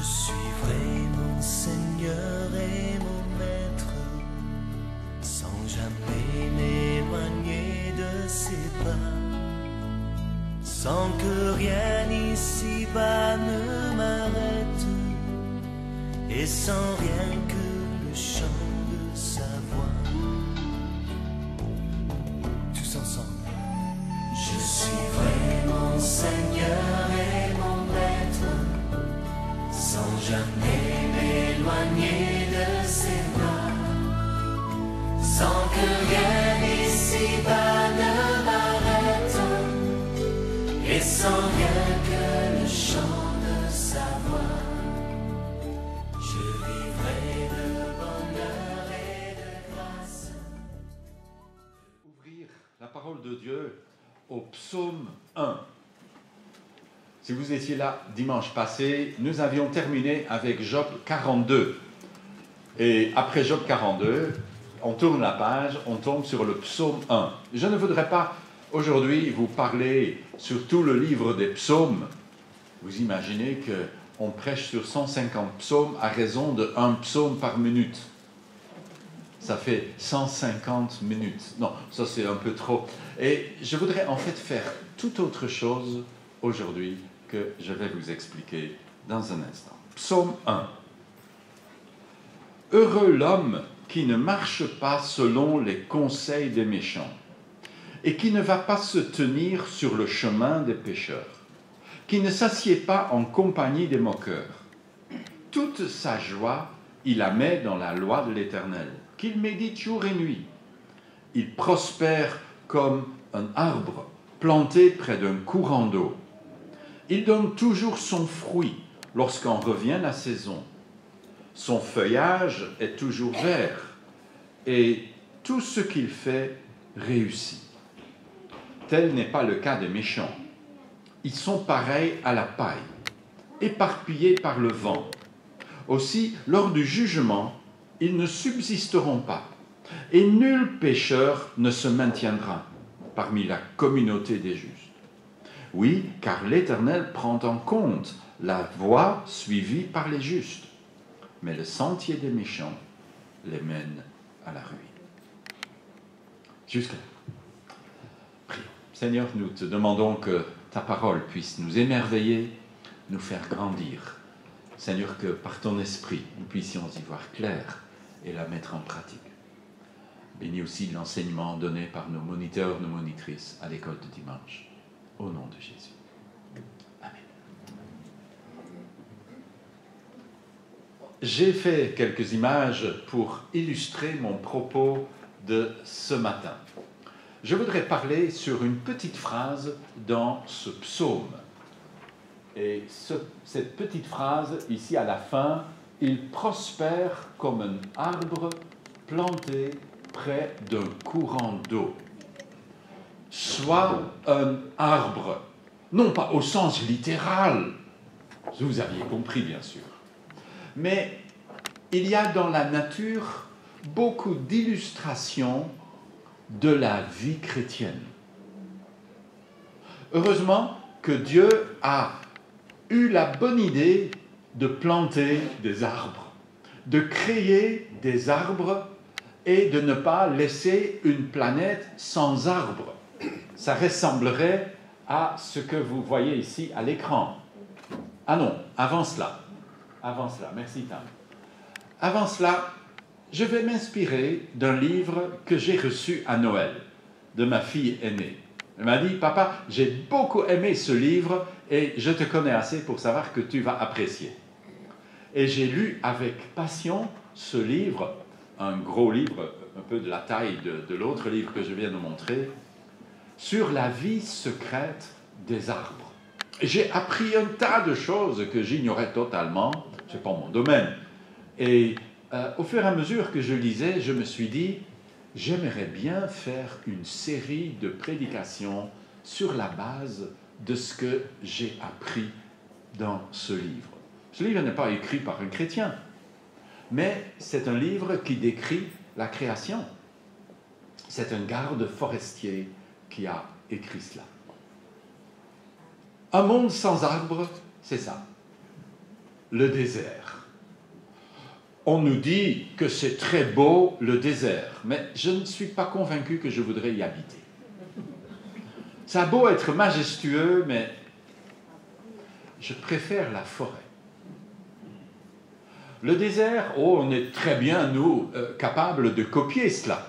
suivrai mon Seigneur et mon Maître, sans jamais m'éloigner de ses pas, sans que rien ici-bas ne m'arrête, et sans rien que le chant de sa voix. Tous ensemble. Je suivrai mon Seigneur et mon Maître, sans jamais m'éloigner de ses bras, sans que rien ici-bas ne m'arrête, et sans rien que le chant de sa voix. Je vivrai de bonheur et de grâce. Ouvrir la parole de Dieu au psaume 1. Si vous étiez là dimanche passé, nous avions terminé avec Job 42. Et après Job 42, on tourne la page, on tombe sur le psaume 1. Je ne voudrais pas aujourd'hui vous parler sur tout le livre des psaumes. Vous imaginez qu'on prêche sur 150 psaumes à raison de 1 psaume par minute. Ça fait 150 minutes. Non, ça c'est un peu trop. Et je voudrais en fait faire tout autre chose aujourd'hui que je vais vous expliquer dans un instant. Psaume 1. Heureux l'homme qui ne marche pas selon les conseils des méchants et qui ne va pas se tenir sur le chemin des pécheurs, qui ne s'assied pas en compagnie des moqueurs. Toute sa joie, il la met dans la loi de l'Éternel, qu'il médite jour et nuit. Il prospère comme un arbre planté près d'un courant d'eau. Il donne toujours son fruit lorsqu'en revient la saison. Son feuillage est toujours vert et tout ce qu'il fait réussit. Tel n'est pas le cas des méchants. Ils sont pareils à la paille, éparpillés par le vent. Aussi, lors du jugement, ils ne subsisteront pas, et nul pécheur ne se maintiendra parmi la communauté des justes. Oui, car l'Éternel prend en compte la voie suivie par les justes, mais le sentier des méchants les mène à la ruine. Jusqu'à là. Prions. Seigneur, nous te demandons que ta parole puisse nous émerveiller, nous faire grandir. Seigneur, que par ton esprit, nous puissions y voir clair et la mettre en pratique. Bénis aussi l'enseignement donné par nos moniteurs, nos monitrices à l'école de dimanche. Au nom de Jésus. Amen. J'ai fait quelques images pour illustrer mon propos de ce matin. Je voudrais parler sur une petite phrase dans ce psaume. Et cette petite phrase, ici à la fin, « Il prospère comme un arbre planté près d'un courant d'eau ». Soit un arbre, non pas au sens littéral, vous aviez compris bien sûr, mais il y a dans la nature beaucoup d'illustrations de la vie chrétienne. Heureusement que Dieu a eu la bonne idée de planter des arbres, de créer des arbres et de ne pas laisser une planète sans arbres. Ça ressemblerait à ce que vous voyez ici à l'écran. Ah non, avant cela, merci Tam. Avant cela, je vais m'inspirer d'un livre que j'ai reçu à Noël, de ma fille aînée. Elle m'a dit, « Papa, j'ai beaucoup aimé ce livre et je te connais assez pour savoir que tu vas apprécier. » Et j'ai lu avec passion ce livre, un gros livre, un peu de la taille de l'autre livre que je viens de montrer, sur la vie secrète des arbres. J'ai appris un tas de choses que j'ignorais totalement, ce n'est pas mon domaine. Et au fur et à mesure que je lisais, je me suis dit, j'aimerais bien faire une série de prédications sur la base de ce que j'ai appris dans ce livre. Ce livre n'est pas écrit par un chrétien, mais c'est un livre qui décrit la création. C'est un garde forestier qui a écrit cela. Un monde sans arbres, c'est ça. le désert. On nous dit que c'est très beau le désert, mais je ne suis pas convaincu que je voudrais y habiter. Ça a beau être majestueux, mais je préfère la forêt. Le désert, oh, on est très bien, nous, capables de copier cela.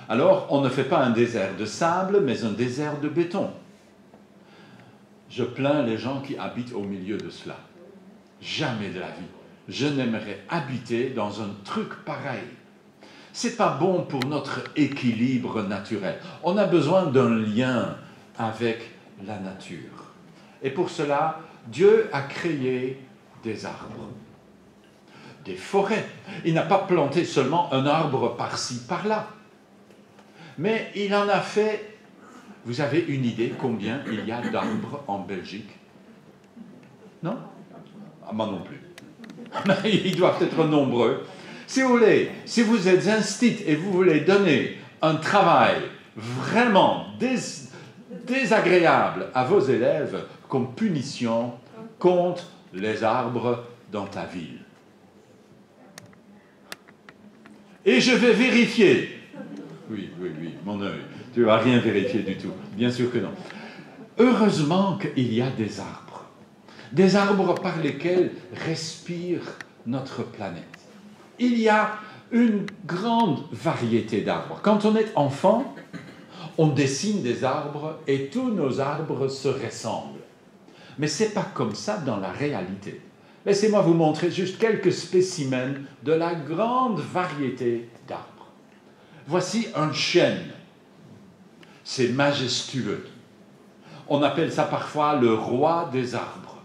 Alors, on ne fait pas un désert de sable, mais un désert de béton. Je plains les gens qui habitent au milieu de cela. Jamais de la vie. Je n'aimerais habiter dans un truc pareil. C'est pas bon pour notre équilibre naturel. On a besoin d'un lien avec la nature. Et pour cela, Dieu a créé des arbres, des forêts. Il n'a pas planté seulement un arbre par-ci, par-là. Mais il en a fait... Vous avez une idée combien il y a d'arbres en Belgique? Non? Ah, moi non plus. Ils doivent être nombreux. Si vous voulez, si vous êtes instit et vous voulez donner un travail vraiment désagréable à vos élèves comme punition, compte les arbres dans ta ville. Et je vais vérifier. Oui, mon œil. Tu ne vas rien vérifier du tout. Bien sûr que non. Heureusement qu'il y a des arbres. Des arbres par lesquels respire notre planète. Il y a une grande variété d'arbres. Quand on est enfant, on dessine des arbres et tous nos arbres se ressemblent. Mais ce n'est pas comme ça dans la réalité. Laissez-moi vous montrer juste quelques spécimens de la grande variété d'arbres. Voici un chêne. C'est majestueux. On appelle ça parfois le roi des arbres.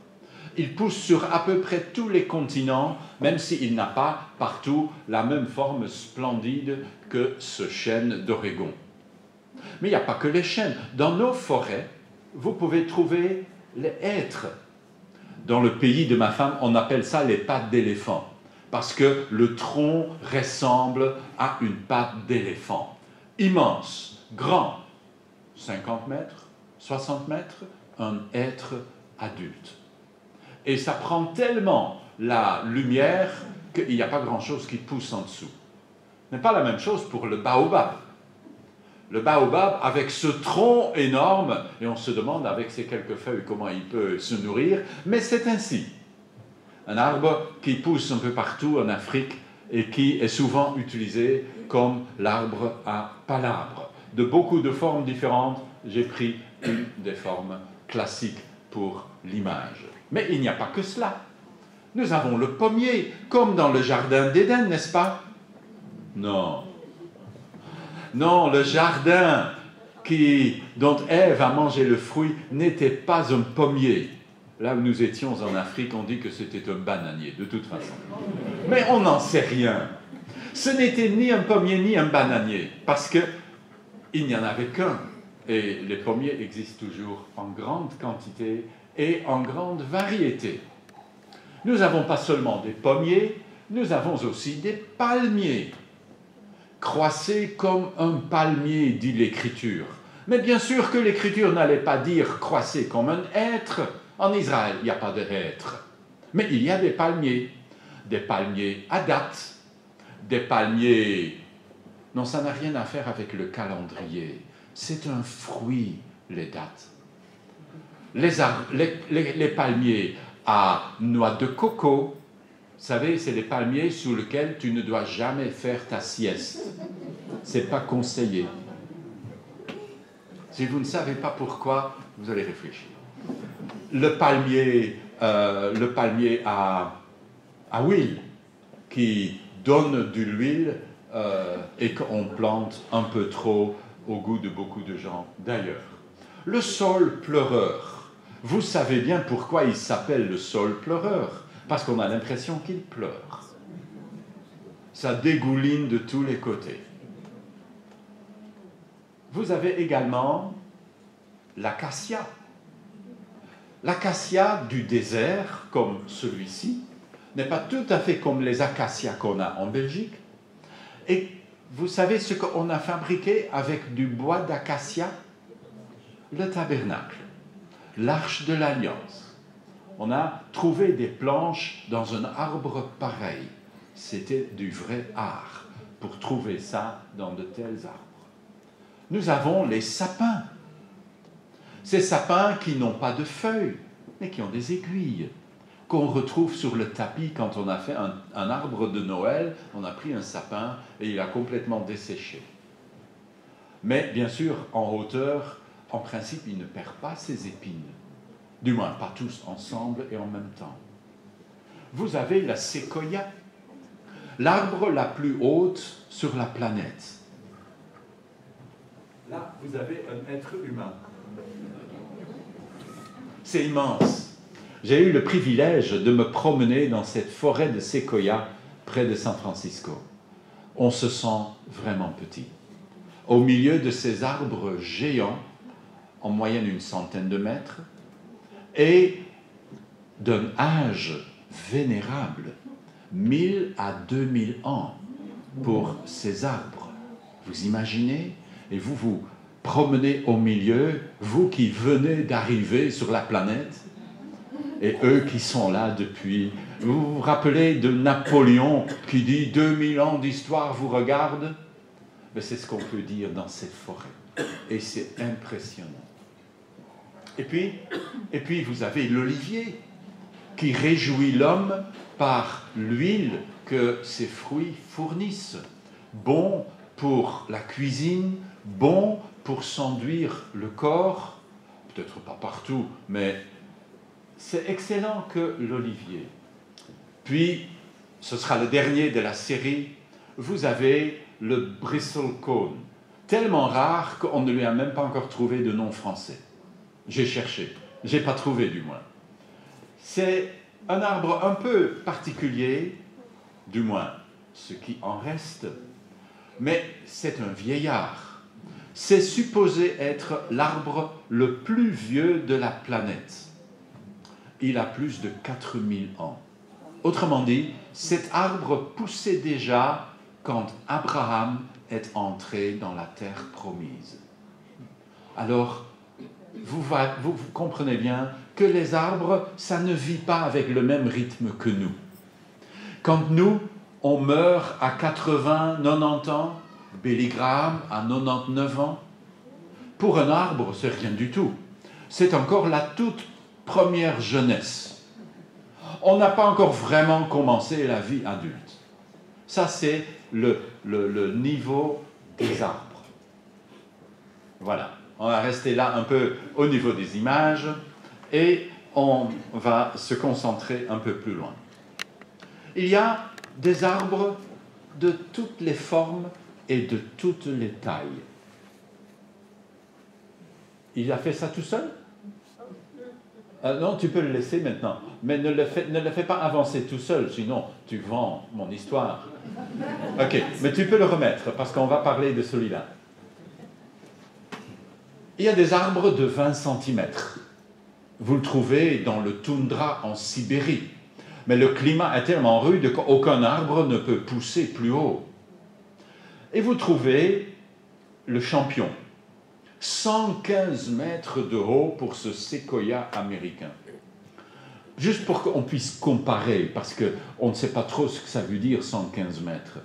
Il pousse sur à peu près tous les continents, même s'il n'a pas partout la même forme splendide que ce chêne d'Oregon. Mais il n'y a pas que les chênes. Dans nos forêts, vous pouvez trouver les hêtres. Dans le pays de ma femme, on appelle ça les pattes d'éléphant, parce que le tronc ressemble à une patte d'éléphant. Immense, grand, 50 mètres, 60 mètres, un hêtre adulte. Et ça prend tellement la lumière qu'il n'y a pas grand-chose qui pousse en dessous. Ce n'est pas la même chose pour le baobab. Le baobab, avec ce tronc énorme, et on se demande avec ces quelques feuilles comment il peut se nourrir, mais c'est ainsi. Un arbre qui pousse un peu partout en Afrique et qui est souvent utilisé comme l'arbre à palabres. De beaucoup de formes différentes, j'ai pris une des formes classiques pour l'image. Mais il n'y a pas que cela. Nous avons le pommier, comme dans le jardin d'Éden, n'est-ce pas? Non. Non, le jardin dont Ève a mangé le fruit n'était pas un pommier. Là où nous étions en Afrique, on dit que c'était un bananier, de toute façon. Mais on n'en sait rien. Ce n'était ni un pommier ni un bananier, parce qu'il n'y en avait qu'un. Et les pommiers existent toujours en grande quantité et en grande variété. Nous n'avons pas seulement des pommiers, nous avons aussi des palmiers. Croissez comme un palmier, dit l'Écriture. Mais bien sûr que l'Écriture n'allait pas dire croissez comme un hêtre. En Israël, il n'y a pas de hêtre. Mais il y a des palmiers à date, des palmiers... Non, ça n'a rien à faire avec le calendrier. C'est un fruit, les dattes. Les palmiers à noix de coco, vous savez, c'est les palmiers sous lesquels tu ne dois jamais faire ta sieste. Ce n'est pas conseillé. Si vous ne savez pas pourquoi, vous allez réfléchir. Le palmier à huile, qui donne de l'huile et qu'on plante un peu trop au goût de beaucoup de gens d'ailleurs. Le saule pleureur. Vous savez bien pourquoi il s'appelle le saule pleureur. Parce qu'on a l'impression qu'il pleure. Ça dégouline de tous les côtés. Vous avez également l'acacia. L'acacia du désert, comme celui-ci, n'est pas tout à fait comme les acacias qu'on a en Belgique. Et vous savez ce qu'on a fabriqué avec du bois d'acacia? Le tabernacle, l'arche de l'alliance. On a trouvé des planches dans un arbre pareil. C'était du vrai art pour trouver ça dans de tels arbres. Nous avons les sapins. Ces sapins qui n'ont pas de feuilles, mais qui ont des aiguilles, qu'on retrouve sur le tapis quand on a fait un arbre de Noël. On a pris un sapin et il a complètement desséché. Mais bien sûr, en hauteur, en principe, il ne perd pas ses épines. Du moins, pas tous ensemble et en même temps. Vous avez la séquoia, l'arbre la plus haute sur la planète. Là, vous avez un être humain. C'est immense. J'ai eu le privilège de me promener dans cette forêt de séquoia près de San Francisco. On se sent vraiment petit. Au milieu de ces arbres géants, en moyenne une centaine de mètres, et d'un âge vénérable, 1000 à 2000 ans pour ces arbres. Vous imaginez? Et vous vous promenez au milieu, vous qui venez d'arriver sur la planète, et eux qui sont là depuis... Vous vous rappelez de Napoléon qui dit « 2000 ans d'histoire vous regardent » Mais c'est ce qu'on peut dire dans cette forêt. Et c'est impressionnant. Et puis vous avez l'olivier qui réjouit l'homme par l'huile que ses fruits fournissent. Bon pour la cuisine, bon pour s'enduire le corps, peut-être pas partout, mais c'est excellent que l'olivier. Puis, ce sera le dernier de la série, vous avez le bristlecone, tellement rare qu'on ne lui a même pas encore trouvé de nom français. J'ai cherché, j'ai pas trouvé du moins. C'est un arbre un peu particulier, du moins ce qui en reste, mais c'est un vieillard. C'est supposé être l'arbre le plus vieux de la planète. Il a plus de 4000 ans. Autrement dit, cet arbre poussait déjà quand Abraham est entré dans la terre promise. Alors, vous comprenez bien que les arbres, ça ne vit pas avec le même rythme que nous. Quand nous, on meurt à 80, 90 ans, Billy Graham à 99 ans, pour un arbre, c'est rien du tout. C'est encore la toute première jeunesse. On n'a pas encore vraiment commencé la vie adulte. Ça, c'est le niveau des arbres. Voilà, on va rester là un peu au niveau des images et on va se concentrer un peu plus loin. Il y a des arbres de toutes les formes et de toutes les tailles. Il a fait ça tout seul? Non, tu peux le laisser maintenant, mais ne le fais pas avancer tout seul, sinon tu vends mon histoire. Ok, mais tu peux le remettre, parce qu'on va parler de celui-là. Il y a des arbres de 20 cm. Vous le trouvez dans le toundra en Sibérie. Mais le climat est tellement rude qu'aucun arbre ne peut pousser plus haut. Et vous trouvez le champion. 115 mètres de haut pour ce séquoia américain. Juste pour qu'on puisse comparer, parce qu'on ne sait pas trop ce que ça veut dire 115 mètres.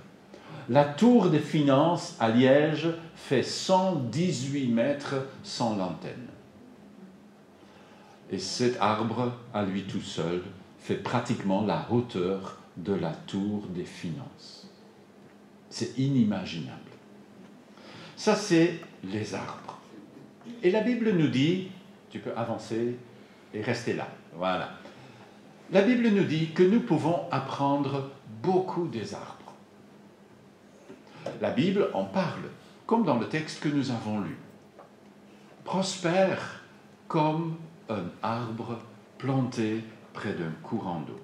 La tour des finances à Liège fait 118 mètres sans l'antenne. Et cet arbre, à lui tout seul, fait pratiquement la hauteur de la tour des finances. C'est inimaginable. Ça, c'est les arbres. Et la Bible nous dit, tu peux avancer et rester là, voilà. La Bible nous dit que nous pouvons apprendre beaucoup des arbres. La Bible en parle, comme dans le texte que nous avons lu. Prospère comme un arbre planté près d'un courant d'eau.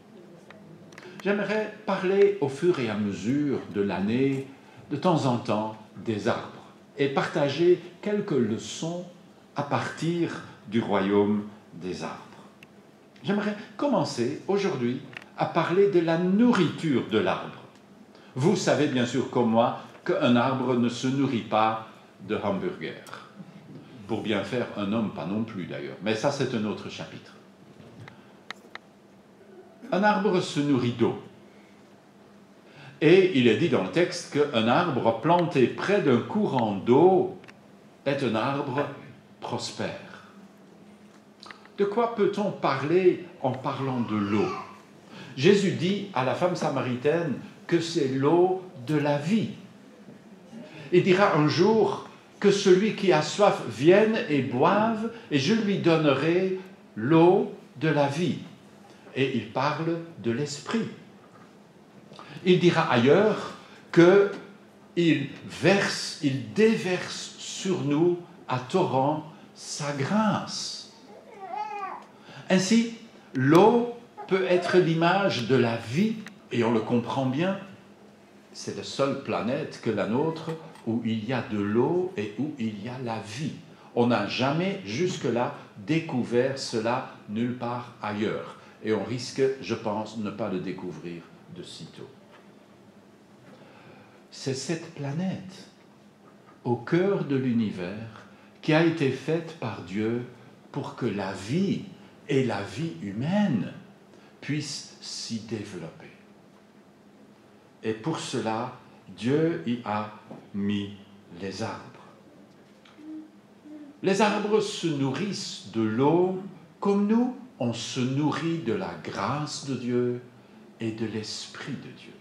J'aimerais parler au fur et à mesure de l'année, de temps en temps, des arbres et partager quelques leçons à partir du royaume des arbres. J'aimerais commencer aujourd'hui à parler de la nourriture de l'arbre. Vous savez bien sûr comme moi qu'un arbre ne se nourrit pas de hamburgers. Pour bien faire, un homme pas non plus d'ailleurs. Mais ça, c'est un autre chapitre. Un arbre se nourrit d'eau. Et il est dit dans le texte qu'un arbre planté près d'un courant d'eau est un arbre prospère. De quoi peut-on parler en parlant de l'eau? Jésus dit à la femme samaritaine que c'est l'eau de la vie. Il dira un jour que celui qui a soif vienne et boive, et je lui donnerai l'eau de la vie. Et il parle de l'esprit. Il dira ailleurs qu'il déverse sur nous à torrent sa grâce. Ainsi, l'eau peut être l'image de la vie, et on le comprend bien. C'est la seule planète que la nôtre où il y a de l'eau et où il y a la vie. On n'a jamais jusque-là découvert cela nulle part ailleurs. Et on risque, je pense, ne pas le découvrir de sitôt. C'est cette planète, au cœur de l'univers, qui a été faite par Dieu pour que la vie et la vie humaine puissent s'y développer. Et pour cela, Dieu y a mis les arbres. Les arbres se nourrissent de l'eau comme nous, on se nourrit de la grâce de Dieu et de l'Esprit de Dieu.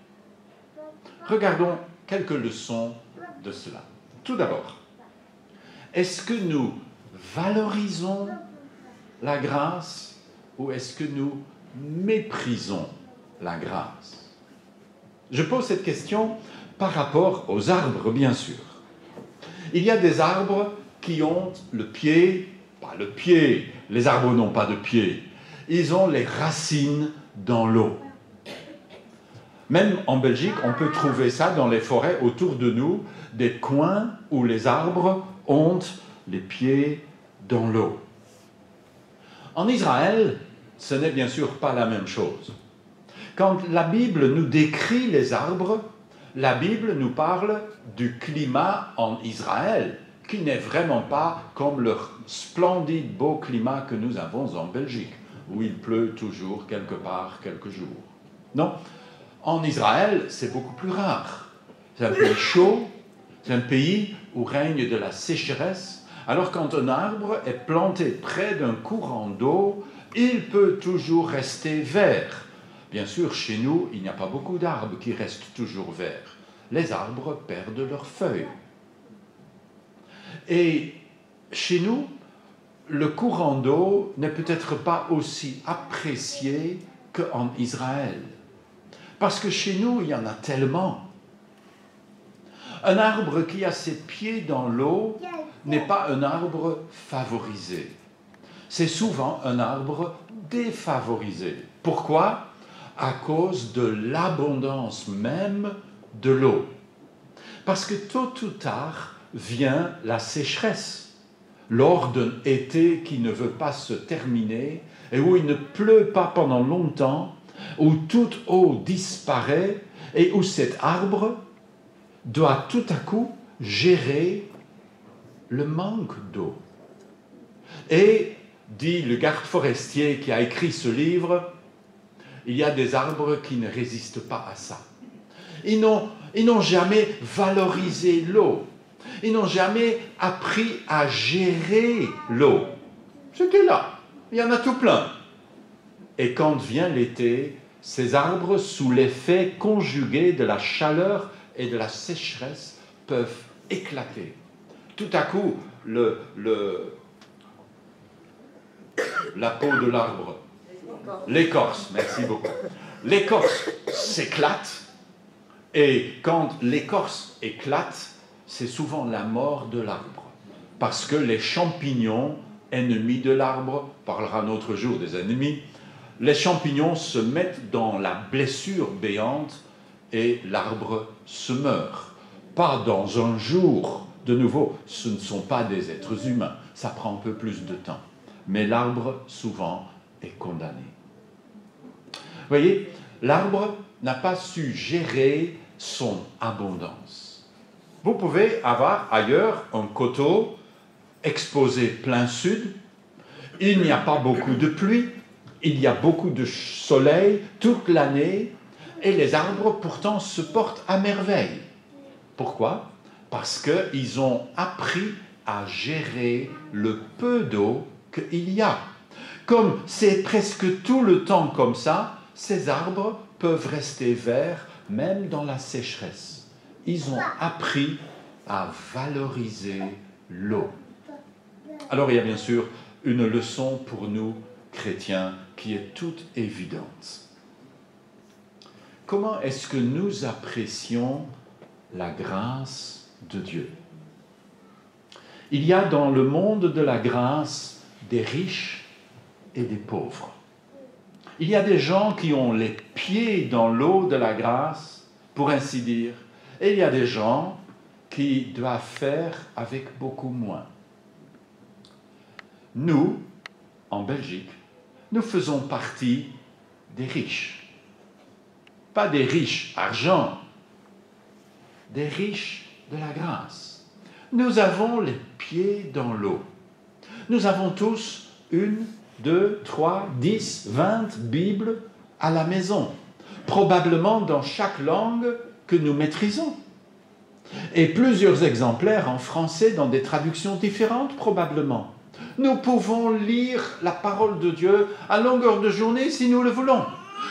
Regardons quelques leçons de cela. Tout d'abord, est-ce que nous valorisons la grâce ou est-ce que nous méprisons la grâce? Je pose cette question par rapport aux arbres, bien sûr. Il y a des arbres qui ont le pied, pas le pied, les arbres n'ont pas de pied, ils ont les racines dans l'eau. Même en Belgique, on peut trouver ça dans les forêts autour de nous, des coins où les arbres ont les pieds dans l'eau. En Israël, ce n'est bien sûr pas la même chose. Quand la Bible nous décrit les arbres, la Bible nous parle du climat en Israël, qui n'est vraiment pas comme le splendide beau climat que nous avons en Belgique, où il pleut toujours quelque part quelques jours. Non, en Israël, c'est beaucoup plus rare. C'est un pays chaud, c'est un pays où règne de la sécheresse. Alors quand un arbre est planté près d'un courant d'eau, il peut toujours rester vert. Bien sûr, chez nous, il n'y a pas beaucoup d'arbres qui restent toujours verts. Les arbres perdent leurs feuilles. Et chez nous, le courant d'eau n'est peut-être pas aussi apprécié qu'en Israël. Parce que chez nous, il y en a tellement. Un arbre qui a ses pieds dans l'eau n'est pas un arbre favorisé. C'est souvent un arbre défavorisé. Pourquoi? À cause de l'abondance même de l'eau. Parce que tôt ou tard vient la sécheresse. Lors d'un été qui ne veut pas se terminer et où il ne pleut pas pendant longtemps, où toute eau disparaît et où cet arbre doit tout à coup gérer le manque d'eau. Et, dit le garde forestier qui a écrit ce livre, il y a des arbres qui ne résistent pas à ça. Ils n'ont jamais valorisé l'eau. Ils n'ont jamais appris à gérer l'eau. C'était là. Il y en a tout plein. Et quand vient l'été, ces arbres, sous l'effet conjugué de la chaleur et de la sécheresse, peuvent éclater. Tout à coup, la peau de l'arbre, l'écorce, merci beaucoup. L'écorce s'éclate, et quand l'écorce éclate, c'est souvent la mort de l'arbre. Parce que les champignons, ennemis de l'arbre, on parlera un autre jour des ennemis, les champignons se mettent dans la blessure béante et l'arbre se meurt. Pas dans un jour. De nouveau, ce ne sont pas des êtres humains. Ça prend un peu plus de temps. Mais l'arbre, souvent, est condamné. Vous voyez, l'arbre n'a pas su gérer son abondance. Vous pouvez avoir ailleurs un coteau exposé plein sud. Il n'y a pas beaucoup de pluie. il y a beaucoup de soleil toute l'année et les arbres pourtant se portent à merveille. Pourquoi? Parce qu'ils ont appris à gérer le peu d'eau qu'il y a. Comme c'est presque tout le temps comme ça, ces arbres peuvent rester verts même dans la sécheresse. Ils ont appris à valoriser l'eau. Alors il y a bien sûr une leçon pour nous chrétiens qui est toute évidente. Comment est-ce que nous apprécions la grâce de Dieu? Il y a dans le monde de la grâce des riches et des pauvres. Il y a des gens qui ont les pieds dans l'eau de la grâce, pour ainsi dire, et il y a des gens qui doivent faire avec beaucoup moins. Nous, en Belgique, nous faisons partie des riches. Pas des riches argent, des riches de la grâce. Nous avons les pieds dans l'eau. Nous avons tous 1, 2, 3, 10, 20 Bibles à la maison, probablement dans chaque langue que nous maîtrisons. Et plusieurs exemplaires en français dans des traductions différentes, probablement. Nous pouvons lire la parole de Dieu à longueur de journée si nous le voulons.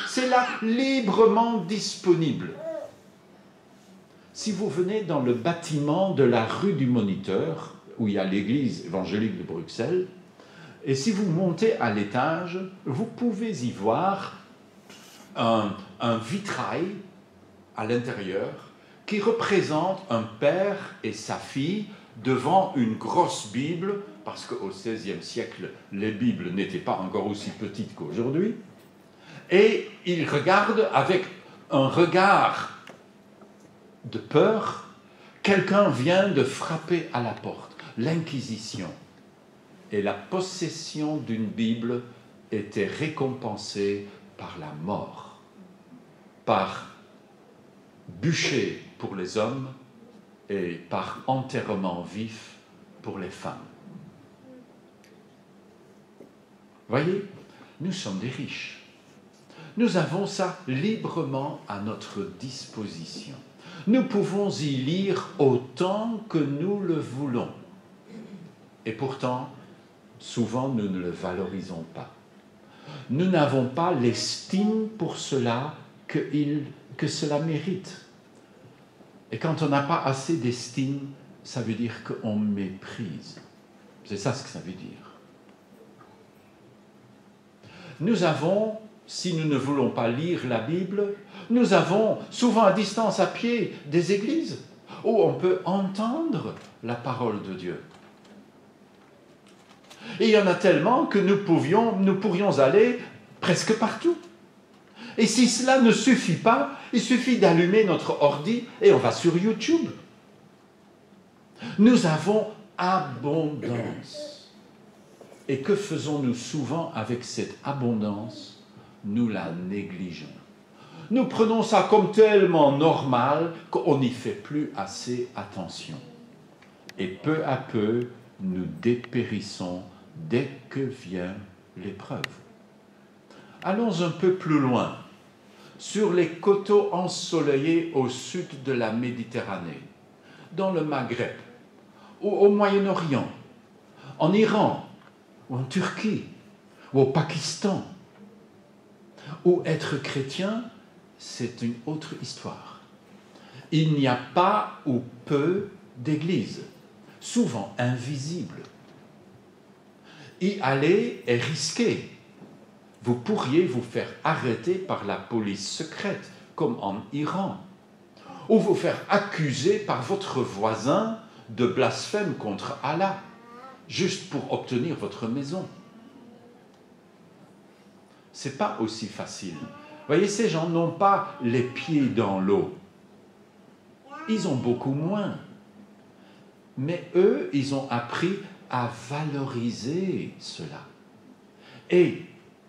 C'est là librement disponible. Si vous venez dans le bâtiment de la rue du Moniteur, où il y a l'église évangélique de Bruxelles, et si vous montez à l'étage, vous pouvez y voir un vitrail à l'intérieur qui représente un père et sa fille devant une grosse Bible, parce qu'au XVIe siècle, les Bibles n'étaient pas encore aussi petites qu'aujourd'hui, et ils regardent avec un regard de peur, quelqu'un vient de frapper à la porte, l'Inquisition. Et la possession d'une Bible était récompensée par la mort, par bûcher pour les hommes et par enterrement vif pour les femmes. Voyez, nous sommes des riches. Nous avons ça librement à notre disposition. Nous pouvons y lire autant que nous le voulons. Et pourtant, souvent, nous ne le valorisons pas. Nous n'avons pas l'estime pour cela que cela mérite. Et quand on n'a pas assez d'estime, ça veut dire qu'on méprise. C'est ça ce que ça veut dire. Nous avons, si nous ne voulons pas lire la Bible, nous avons souvent à distance, à pied, des églises où on peut entendre la parole de Dieu. Et il y en a tellement que nous pourrions aller presque partout. Et si cela ne suffit pas, il suffit d'allumer notre ordi et on va sur YouTube. Nous avons abondance. Et que faisons-nous souvent avec cette abondance? Nous la négligeons. Nous prenons ça comme tellement normal qu'on n'y fait plus assez attention. Et peu à peu, nous dépérissons dès que vient l'épreuve. Allons un peu plus loin, sur les coteaux ensoleillés au sud de la Méditerranée, dans le Maghreb, ou au Moyen-Orient, en Iran, ou en Turquie, ou au Pakistan, où être chrétien, c'est une autre histoire. Il n'y a pas ou peu d'églises, souvent invisibles. Y aller est risqué. Vous pourriez vous faire arrêter par la police secrète, comme en Iran, ou vous faire accuser par votre voisin de blasphème contre Allah, juste pour obtenir votre maison. C'est pas aussi facile. Vous voyez, ces gens n'ont pas les pieds dans l'eau. Ils ont beaucoup moins. Mais eux, ils ont appris à valoriser cela. Et,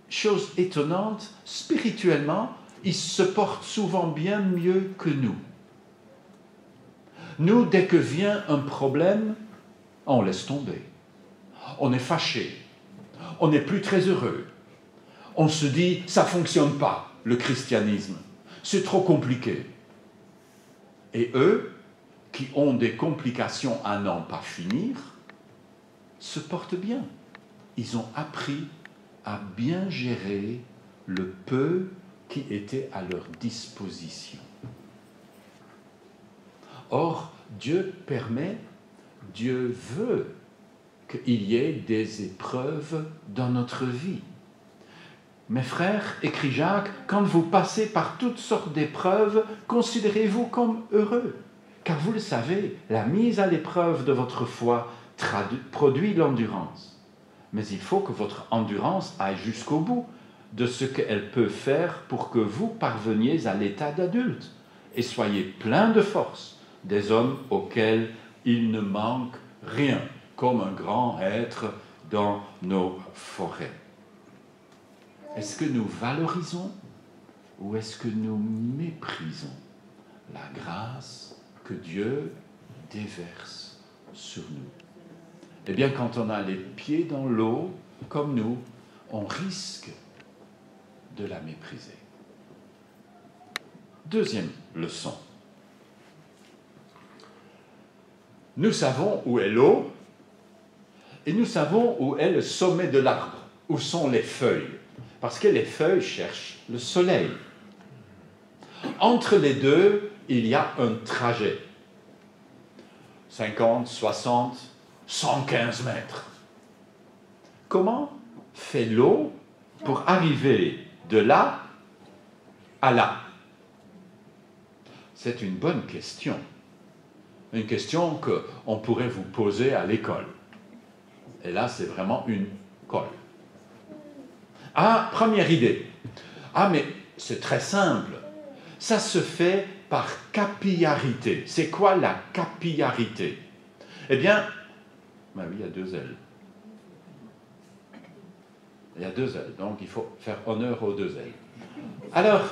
chose étonnante, spirituellement, ils se portent souvent bien mieux que nous. Nous, dès que vient un problème, on laisse tomber. On est fâché. On n'est plus très heureux. on se dit, ça ne fonctionne pas, le christianisme. C'est trop compliqué. Et eux, qui ont des complications à n'en pas finir, se portent bien. Ils ont appris à bien gérer le peu qui était à leur disposition. Or, Dieu permet, Dieu veut qu'il y ait des épreuves dans notre vie. Mes frères, écrit Jacques, quand vous passez par toutes sortes d'épreuves, considérez-vous comme heureux. Car vous le savez, la mise à l'épreuve de votre foi produit l'endurance. Mais il faut que votre endurance aille jusqu'au bout de ce qu'elle peut faire pour que vous parveniez à l'état d'adulte et soyez pleins de force, des hommes auxquels il ne manque rien, comme un grand être dans nos forêts. Est-ce que nous valorisons ou est-ce que nous méprisons la grâce que Dieu déverse sur nous? Eh bien, quand on a les pieds dans l'eau, comme nous, on risque de la mépriser. Deuxième leçon. Nous savons où est l'eau et nous savons où est le sommet de l'arbre, où sont les feuilles, parce que les feuilles cherchent le soleil. Entre les deux, il y a un trajet. 50, 60, 115 mètres. Comment fait l'eau pour arriver de là à là? C'est une bonne question. Une question qu'on pourrait vous poser à l'école. Et là, c'est vraiment une colle. Ah, première idée. Ah, mais c'est très simple. Ça se fait par capillarité. C'est quoi la capillarité? Eh bien, ben oui, il y a deux ailes. Il y a deux ailes, donc il faut faire honneur aux deux ailes. Alors,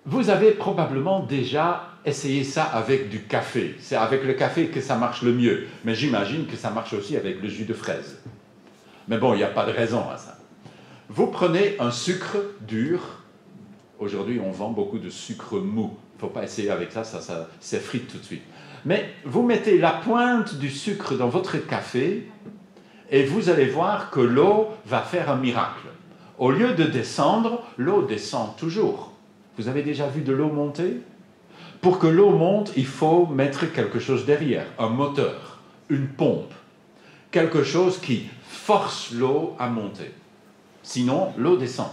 vous avez probablement déjà essayé ça avec du café. C'est avec le café que ça marche le mieux. Mais j'imagine que ça marche aussi avec le jus de fraise. Mais bon, il n'y a pas de raison à ça. Vous prenez un sucre dur. Aujourd'hui, on vend beaucoup de sucre mou. Il ne faut pas essayer avec ça, ça s'effrite tout de suite. Mais vous mettez la pointe du sucre dans votre café et vous allez voir que l'eau va faire un miracle. Au lieu de descendre, l'eau descend toujours. Vous avez déjà vu de l'eau monter? Pour que l'eau monte, il faut mettre quelque chose derrière, un moteur, une pompe, quelque chose qui force l'eau à monter. Sinon, l'eau descend.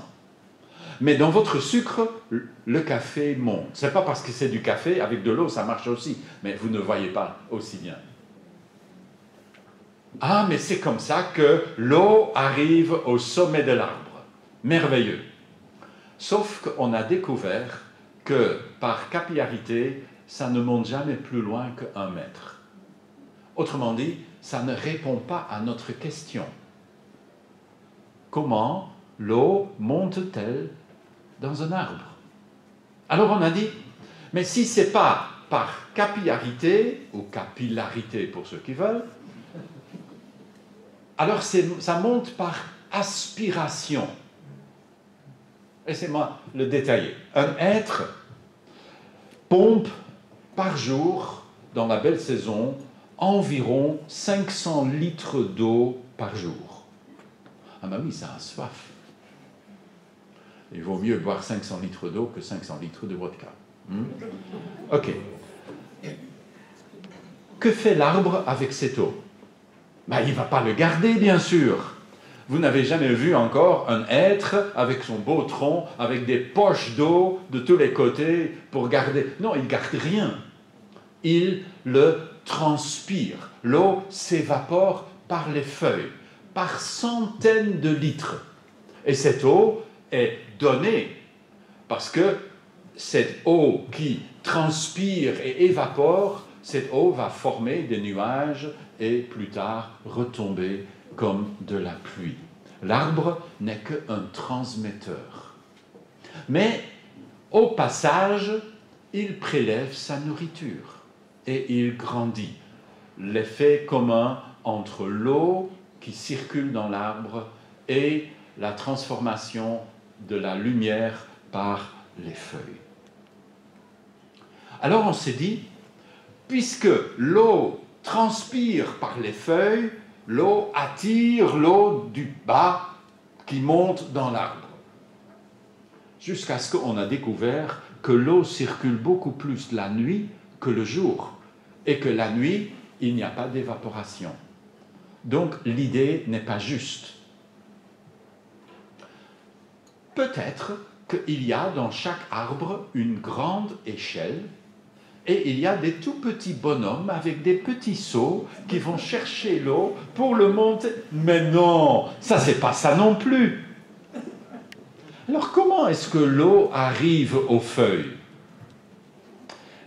Mais dans votre sucre, le café monte. Ce n'est pas parce que c'est du café, avec de l'eau, ça marche aussi, mais vous ne voyez pas aussi bien. Ah, mais c'est comme ça que l'eau arrive au sommet de l'arbre. Merveilleux. Sauf qu'on a découvert que par capillarité, ça ne monte jamais plus loin que 1 mètre. Autrement dit, ça ne répond pas à notre question. Comment l'eau monte-t-elle dans un arbre? Alors on a dit, mais si ce n'est pas par capillarité, ou capillarité pour ceux qui veulent, alors ça monte par aspiration. Laissez-moi le détailler. Un être pompe par jour, dans la belle saison, environ 500 litres d'eau par jour. Ah ben oui, ça a soif. Il vaut mieux boire 500 litres d'eau que 500 litres de vodka. Ok. Que fait l'arbre avec cette eau? Ben, il ne va pas le garder, bien sûr. Vous n'avez jamais vu encore un être avec son beau tronc, avec des poches d'eau de tous les côtés pour garder... Non, il ne garde rien. Il le transpire. L'eau s'évapore par les feuilles, par centaines de litres. Et cette eau est donnée parce que cette eau qui transpire et évapore, cette eau va former des nuages et plus tard retomber comme de la pluie. L'arbre n'est qu'un transmetteur. Mais au passage, il prélève sa nourriture et il grandit. L'effet commun entre l'eau qui circule dans l'arbre et la transformation de la lumière par les feuilles. Alors on s'est dit, puisque l'eau transpire par les feuilles, l'eau attire l'eau du bas qui monte dans l'arbre. Jusqu'à ce qu'on a découvert que l'eau circule beaucoup plus la nuit que le jour, et que la nuit, il n'y a pas d'évaporation. Donc l'idée n'est pas juste. Peut-être qu'il y a dans chaque arbre une grande échelle, et il y a des tout petits bonhommes avec des petits seaux qui vont chercher l'eau pour le monter. Mais non, ça c'est pas ça non plus. Alors comment est-ce que l'eau arrive aux feuilles?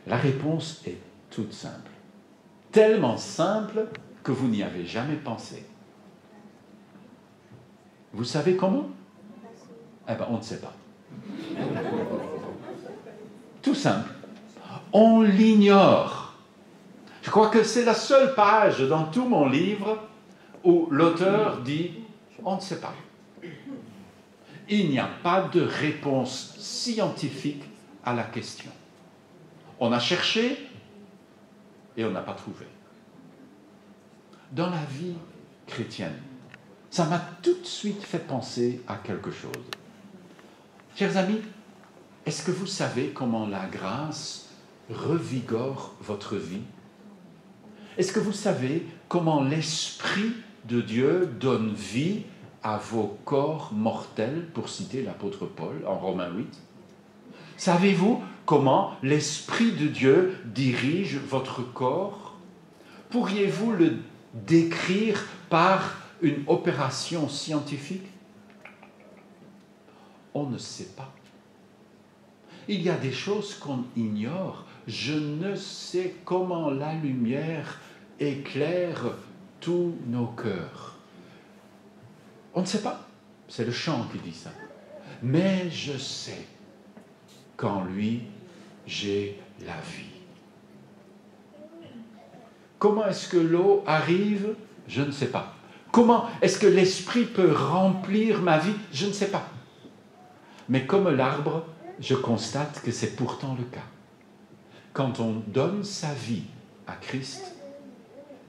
La réponse est toute simple. Tellement simple que vous n'y avez jamais pensé. Vous savez comment? Eh bien, on ne sait pas. Tout simple. On l'ignore. Je crois que c'est la seule page dans tout mon livre où l'auteur dit « on ne sait pas ». Il n'y a pas de réponse scientifique à la question. On a cherché et on n'a pas trouvé. Dans la vie chrétienne, ça m'a tout de suite fait penser à quelque chose. Chers amis, est-ce que vous savez comment la grâce revigore votre vie? Est-ce que vous savez comment l'Esprit de Dieu donne vie à vos corps mortels, pour citer l'apôtre Paul en Romains 8? Savez-vous comment l'Esprit de Dieu dirige votre corps? Pourriez-vous le décrire par une opération scientifique? On ne sait pas. Il y a des choses qu'on ignore. Je ne sais comment la lumière éclaire tous nos cœurs. On ne sait pas. C'est le chant qui dit ça. Mais je sais qu'en lui, j'ai la vie. Comment est-ce que l'eau arrive? Je ne sais pas. Comment est-ce que l'Esprit peut remplir ma vie? Je ne sais pas. Mais comme l'arbre, je constate que c'est pourtant le cas. Quand on donne sa vie à Christ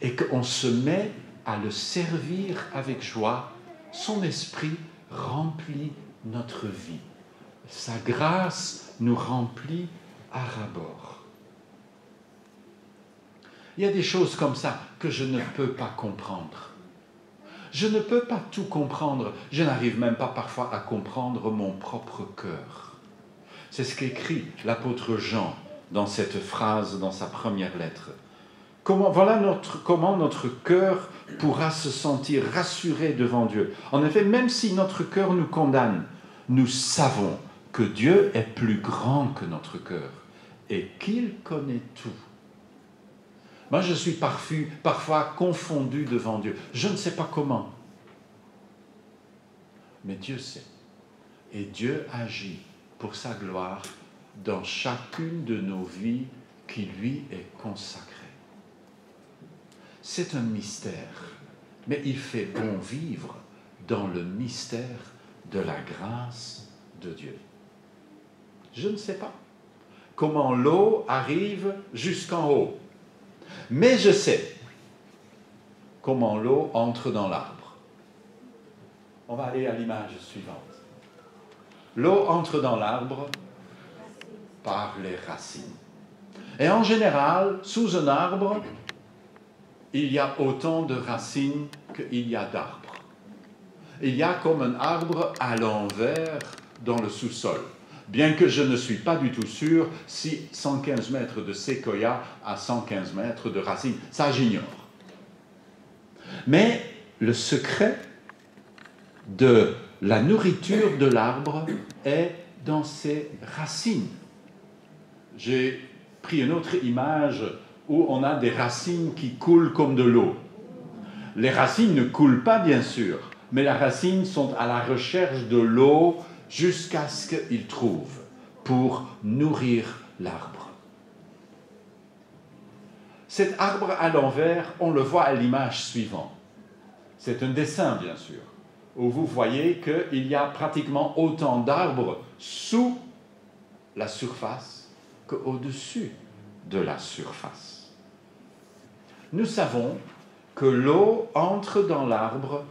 et qu'on se met à le servir avec joie, son esprit remplit notre vie. Sa grâce nous remplit à ras-bord. Il y a des choses comme ça que je ne peux pas comprendre. Je ne peux pas tout comprendre. Je n'arrive même pas parfois à comprendre mon propre cœur. C'est ce qu'écrit l'apôtre Jean dans cette phrase, dans sa première lettre. Comment notre cœur pourra se sentir rassuré devant Dieu. En effet, même si notre cœur nous condamne, nous savons que Dieu est plus grand que notre cœur et qu'il connaît tout. Moi, je suis parfois confondu devant Dieu. Je ne sais pas comment. Mais Dieu sait. Et Dieu agit pour sa gloire dans chacune de nos vies qui lui est consacrée. C'est un mystère, mais il fait bon vivre dans le mystère de la grâce de Dieu. Je ne sais pas comment l'eau arrive jusqu'en haut, mais je sais comment l'eau entre dans l'arbre. On va aller à l'image suivante. L'eau entre dans l'arbre par les racines. Et en général, sous un arbre, il y a autant de racines qu'il y a d'arbres. Il y a comme un arbre à l'envers dans le sous-sol. Bien que je ne suis pas du tout sûr si 115 mètres de séquoia a 115 mètres de racines. Ça, j'ignore. Mais le secret de la nourriture de l'arbre est dans ses racines. J'ai pris une autre image où on a des racines qui coulent comme de l'eau. Les racines ne coulent pas, bien sûr, mais les racines sont à la recherche de l'eau jusqu'à ce qu'ils trouvent pour nourrir l'arbre. Cet arbre à l'envers, on le voit à l'image suivante. C'est un dessin, bien sûr, où vous voyez qu'il y a pratiquement autant d'arbres sous la surface qu'au-dessus de la surface. Nous savons que l'eau entre dans l'arbre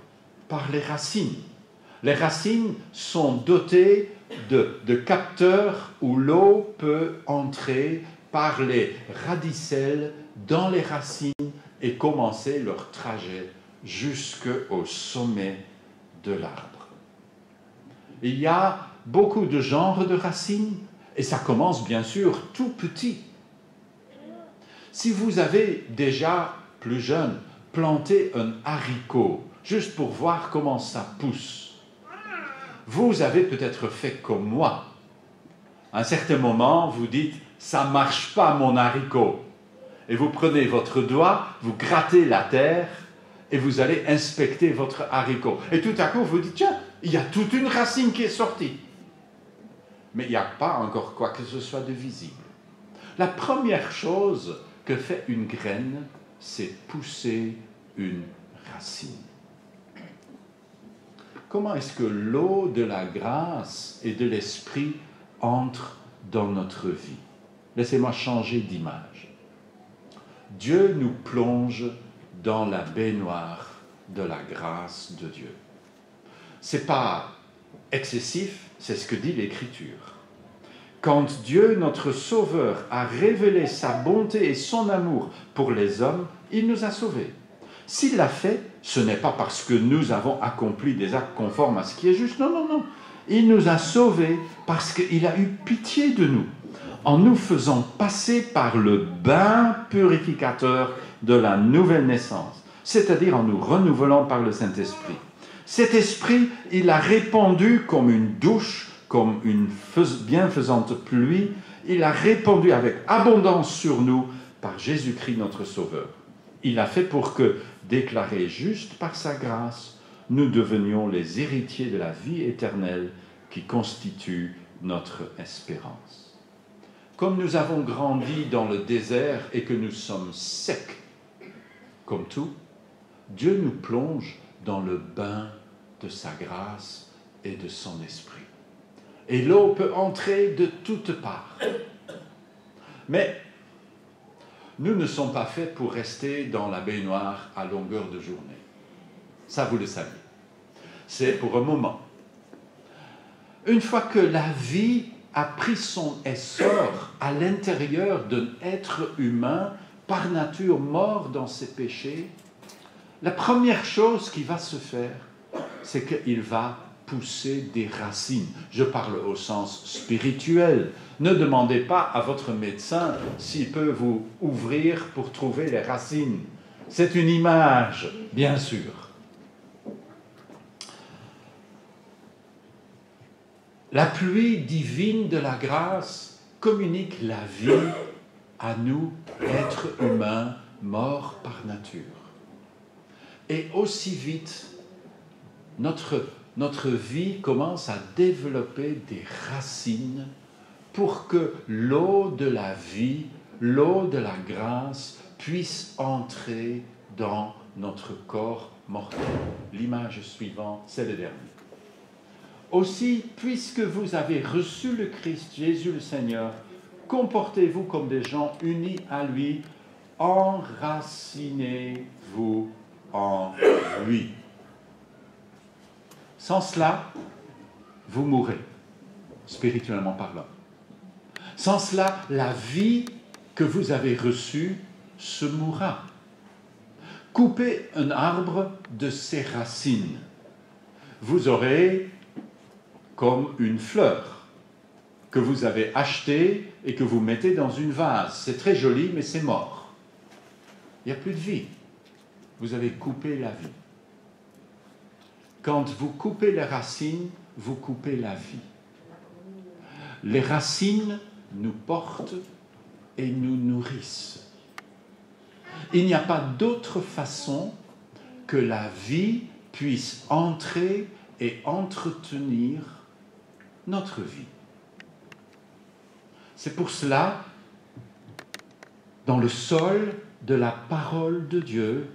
par les racines. Les racines sont dotées de capteurs où l'eau peut entrer par les radicelles dans les racines et commencer leur trajet jusqu'au sommet de l'arbre. Il y a beaucoup de genres de racines et ça commence bien sûr tout petit. Si vous avez déjà, plus jeune, planté un haricot, juste pour voir comment ça pousse, vous avez peut-être fait comme moi. À un certain moment, vous dites « ça ne marche pas mon haricot ». Et vous prenez votre doigt, vous grattez la terre et vous allez inspecter votre haricot. Et tout à coup, vous dites « tiens, il y a toute une racine qui est sortie ». Mais il n'y a pas encore quoi que ce soit de visible. La première chose que fait une graine, c'est pousser une racine. Comment est-ce que l'eau de la grâce et de l'esprit entre dans notre vie? Laissez-moi changer d'image. Dieu nous plonge dans la baignoire de la grâce de Dieu. Ce n'est pas excessif, c'est ce que dit l'Écriture. Quand Dieu, notre Sauveur, a révélé sa bonté et son amour pour les hommes, il nous a sauvés. S'il l'a fait, ce n'est pas parce que nous avons accompli des actes conformes à ce qui est juste. Non, non, non. Il nous a sauvés parce qu'il a eu pitié de nous, en nous faisant passer par le bain purificateur de la nouvelle naissance, c'est-à-dire en nous renouvelant par le Saint-Esprit. Cet esprit, il a répandu comme une douche, comme une bienfaisante pluie, il a répandu avec abondance sur nous par Jésus-Christ notre Sauveur. Il a fait pour que, déclarés justes par sa grâce, nous devenions les héritiers de la vie éternelle qui constitue notre espérance. Comme nous avons grandi dans le désert et que nous sommes secs, comme tout, Dieu nous plonge dans le bain de sa grâce et de son esprit. Et l'eau peut entrer de toutes parts. Mais nous ne sommes pas faits pour rester dans la baignoire à longueur de journée. Ça, vous le savez. C'est pour un moment. Une fois que la vie a pris son essor à l'intérieur d'un être humain, par nature mort dans ses péchés, la première chose qui va se faire, c'est qu'il va pousser des racines. Je parle au sens spirituel. Ne demandez pas à votre médecin s'il peut vous ouvrir pour trouver les racines. C'est une image, bien sûr. La pluie divine de la grâce communique la vie à nous, êtres humains, morts par nature. Et aussi vite, notre vie commence à développer des racines pour que l'eau de la vie, l'eau de la grâce puisse entrer dans notre corps mortel. L'image suivante, c'est le dernier. Aussi, puisque vous avez reçu le Christ, Jésus le Seigneur, comportez-vous comme des gens unis à lui, enracinez-vous en lui. Sans cela, vous mourrez, spirituellement parlant. Sans cela, la vie que vous avez reçue se mourra. Coupez un arbre de ses racines. Vous aurez comme une fleur que vous avez achetée et que vous mettez dans une vase. C'est très joli, mais c'est mort. Il n'y a plus de vie. Vous avez coupé la vie. Quand vous coupez les racines, vous coupez la vie. Les racines nous portent et nous nourrissent. Il n'y a pas d'autre façon que la vie puisse entrer et entretenir notre vie. C'est pour cela, dans le sol de la parole de Dieu,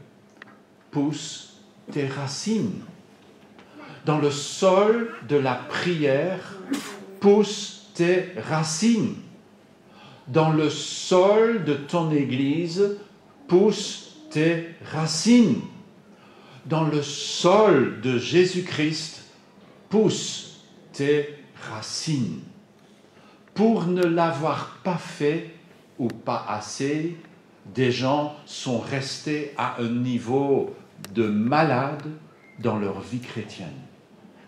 poussent tes racines. dans le sol de la prière poussent tes racines. Dans le sol de ton Église poussent tes racines. Dans le sol de Jésus-Christ poussent tes racines. Pour ne l'avoir pas fait ou pas assez, des gens sont restés à un niveau de malade dans leur vie chrétienne.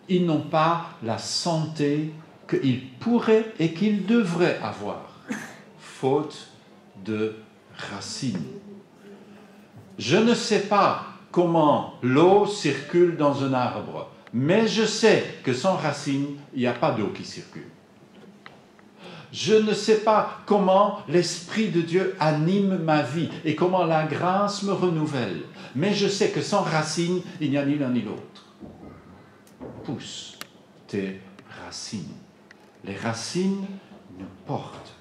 Ils n'ont pas la santé qu'ils pourraient et qu'ils devraient avoir, faute de racines. Je ne sais pas comment l'eau circule dans un arbre, mais je sais que sans racines, il n'y a pas d'eau qui circule. Je ne sais pas comment l'Esprit de Dieu anime ma vie et comment la grâce me renouvelle, mais je sais que sans racines, il n'y a ni l'un ni l'autre. Pousse tes racines. Les racines nous portent.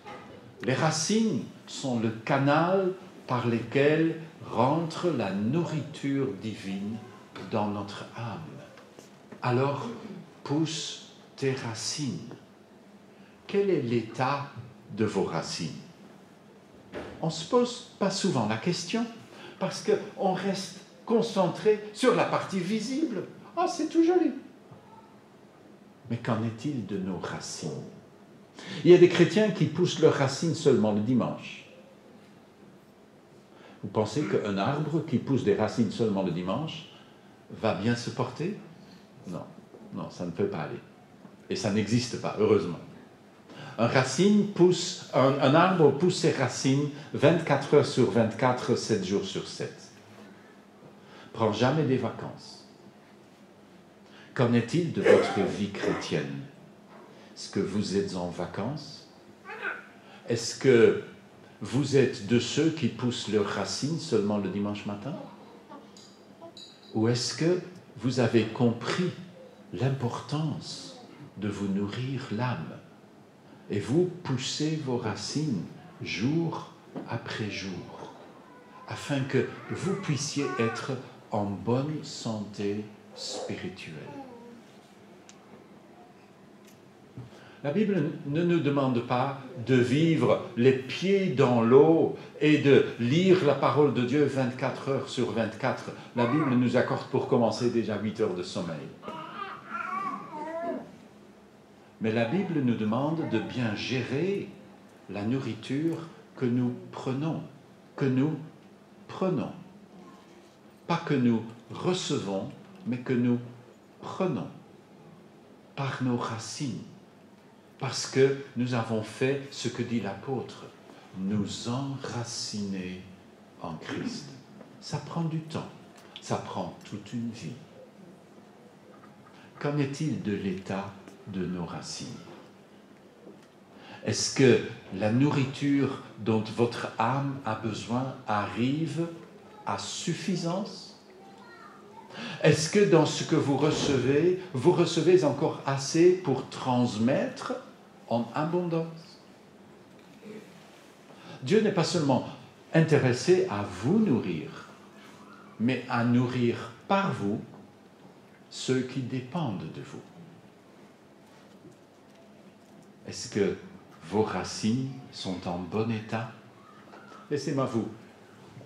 Les racines sont le canal par lequel rentre la nourriture divine dans notre âme. Alors, pousse tes racines. Quel est l'état de vos racines? On ne se pose pas souvent la question parce qu'on reste concentré sur la partie visible. Ah, c'est tout joli. Mais qu'en est-il de nos racines? Il y a des chrétiens qui poussent leurs racines seulement le dimanche. Vous pensez qu'un arbre qui pousse des racines seulement le dimanche va bien se porter? Non, non, ça ne peut pas aller. Et ça n'existe pas, heureusement. Un arbre pousse ses racines 24 heures sur 24, 7 jours sur 7. Prends jamais des vacances. Qu'en est-il de votre vie chrétienne? Est-ce que vous êtes en vacances? Est-ce que vous êtes de ceux qui poussent leurs racines seulement le dimanche matin? Ou est-ce que vous avez compris l'importance de vous nourrir l'âme et vous poussez vos racines jour après jour afin que vous puissiez être en bonne santé spirituelle? La Bible ne nous demande pas de vivre les pieds dans l'eau et de lire la parole de Dieu 24 heures sur 24. La Bible nous accorde pour commencer déjà 8 heures de sommeil. Mais la Bible nous demande de bien gérer la nourriture que nous prenons. Pas que nous recevons, mais que nous prenons par nos racines. Parce que nous avons fait ce que dit l'apôtre, nous enraciner en Christ. Ça prend du temps, ça prend toute une vie. Qu'en est-il de l'état de nos racines? Est-ce que la nourriture dont votre âme a besoin arrive à suffisance? Est-ce que dans ce que vous recevez encore assez pour transmettre en abondance? Dieu n'est pas seulement intéressé à vous nourrir, mais à nourrir par vous ceux qui dépendent de vous. Est-ce que vos racines sont en bon état? Laissez-moi vous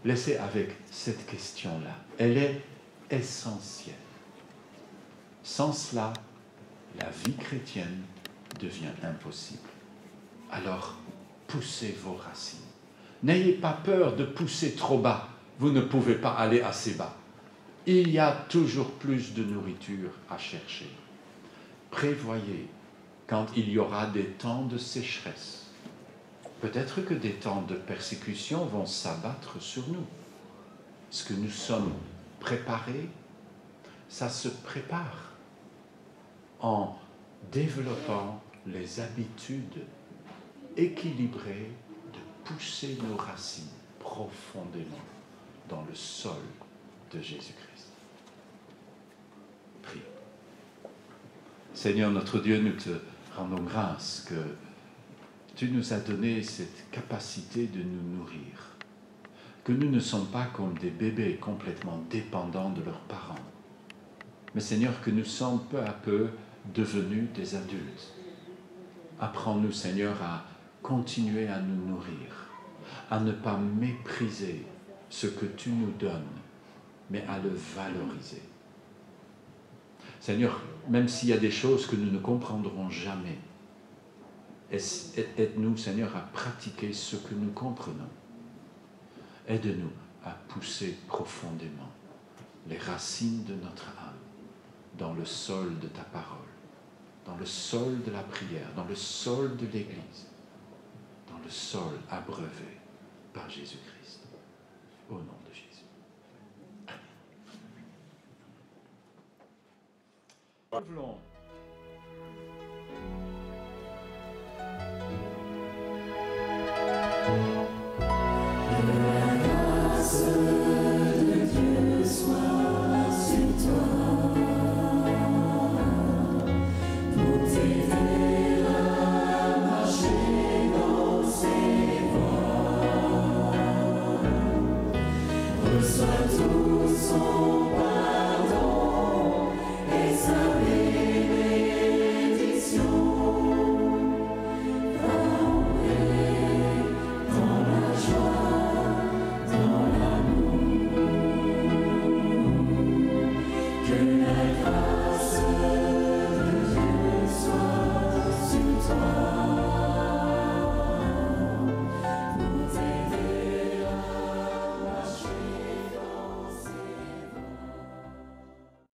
laisser avec cette question-là. Elle est essentielle. Sans cela, la vie chrétienne devient impossible. Alors, poussez vos racines. N'ayez pas peur de pousser trop bas. Vous ne pouvez pas aller assez bas. Il y a toujours plus de nourriture à chercher. Prévoyez quand il y aura des temps de sécheresse. Peut-être que des temps de persécution vont s'abattre sur nous. Est-ce que nous sommes préparés? Ça se prépare en développant les habitudes équilibrées de pousser nos racines profondément dans le sol de Jésus-Christ. Prions. Seigneur notre Dieu, nous te rendons grâce que tu nous as donné cette capacité de nous nourrir, que nous ne sommes pas comme des bébés complètement dépendants de leurs parents, mais Seigneur, que nous sommes peu à peu devenus des adultes. Apprends-nous, Seigneur, à continuer à nous nourrir, à ne pas mépriser ce que tu nous donnes, mais à le valoriser. Seigneur, même s'il y a des choses que nous ne comprendrons jamais, aide-nous, Seigneur, à pratiquer ce que nous comprenons. Aide-nous à pousser profondément les racines de notre âme dans le sol de ta parole, dans le sol de la prière, dans le sol de l'Église, dans le sol abreuvé par Jésus-Christ. Au nom de Jésus. Amen.